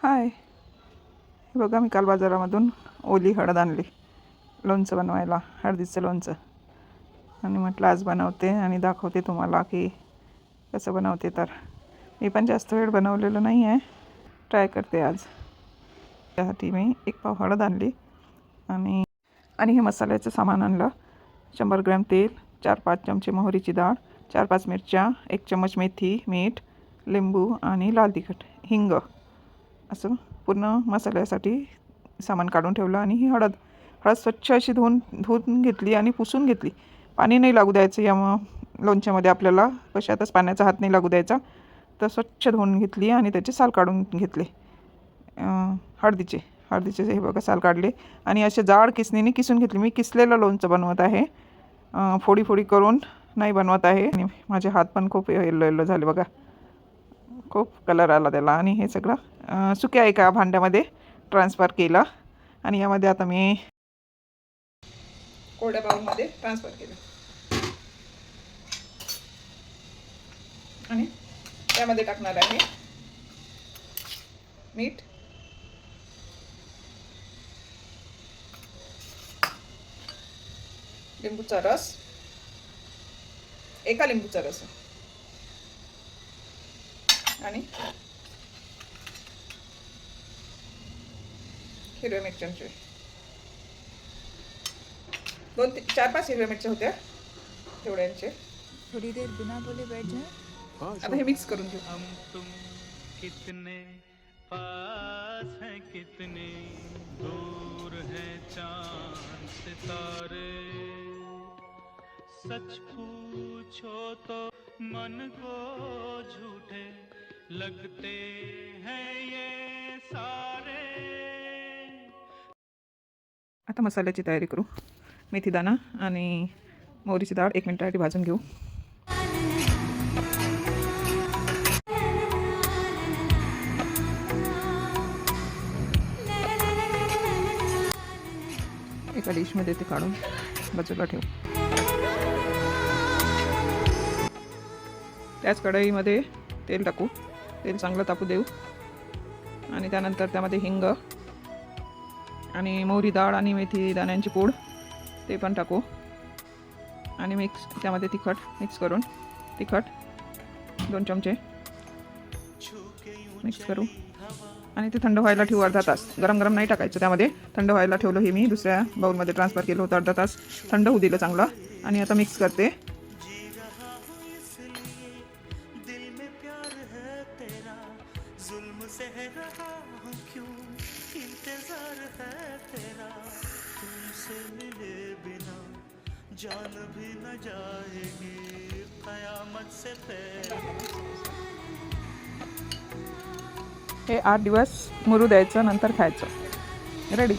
हाय, हे बघा मी काल बाजारामधून ओली हळद आणली लोणचं बनवायला, हळदीचं लोणचं. आणि म्हटलं आज बनवते आणि दाखवते तुम्हाला की कसं बनवते. तर मी पण जास्त वेळ बनवलेलं नाही आहे, ट्राय करते आज. त्यासाठी मी 1 पाव हळद आणली आणि हे मसाल्याचं सामान आणलं. 100 ग्रॅम तेल, 4-5 चमचे मोहरीची डाळ, 4-5 मिरच्या, 1 चम्मच मेथी, मीठ, लिंबू आणि लाल तिखट, हिंग, असं पूर्ण मसाल्यासाठी सामान काढून ठेवलं. आणि ही हळद स्वच्छ अशी धुवून घेतली आणि पुसून घेतली. पाणी नाही लागू द्यायचं या लोणच्यामध्ये, आपल्याला कशातच पाण्याचा हात नाही लागू द्यायचा. तर स्वच्छ धुवून घेतली आणि त्याचे साल काढून घेतले. हळदीचे हे बघा साल काढले आणि असे जाड किसणीने किसून घेतली. मी किसलेलं लोणचं बनवत आहे, फोडी फोडी करून नाही बनवत आहे. आणि माझे हात पण खूप येल्लो झाले बघा, खूप कलर आला त्याला. आणि हे सगळं सुक्या एका भांड्यामध्ये ट्रान्सफर केलं आणि यामध्ये आता मी कोरड्या बाउलमध्ये ट्रान्सफर केलं. आणि त्यामध्ये टाकणार आहे मीठ, लिंबूचा रस, एका लिंबूचा रस, आणि हिरव्या मिरच्यांचे 4-5 हिरव्या मिरच्या होत्या तेवढ्यांचे. थोड़ी देर बिना बोले बैठ जाए. आता हे मिक्स करून घेऊ. हम तुम कितने पास हैं, कितने दूर हैं चांद सितारे. सच पूछो तो मन को झूठे लगते हैं ये सारे. आता मसाल्याची तयारी करू. मेथी दाणा आणि मोहरीची डाळ 1 मिनिटासाठी भाजून घेऊ. एका डिशमध्ये ते काढून बाजूला ठेवू. त्याच कढईमध्ये तेल टाकू. तेल चांगलं तापू देऊ आणि त्यानंतर त्यामध्ये हिंग आणि मोहरी डाळ आणि मेथी दाण्यांची पूड ते पण टाकू. आणि त्यामध्ये तिखट मिक्स करून, तिखट 2 चमचे मिक्स करू. आणि ते थंड व्हायला ठेवू अर्धा तास. गरम नाही टाकायचं त्यामध्ये, थंड व्हायला ठेवलं. हे मी दुसऱ्या बाउलमध्ये ट्रान्सफर केलं होतं. अर्धा तास थंड होऊ दिलं चांगलं. आणि आता मिक्स करते. जान भी न जाएगी कयामत से हे 8 दिवस मुरू द्यायचं, नंतर खायचं. रेडी.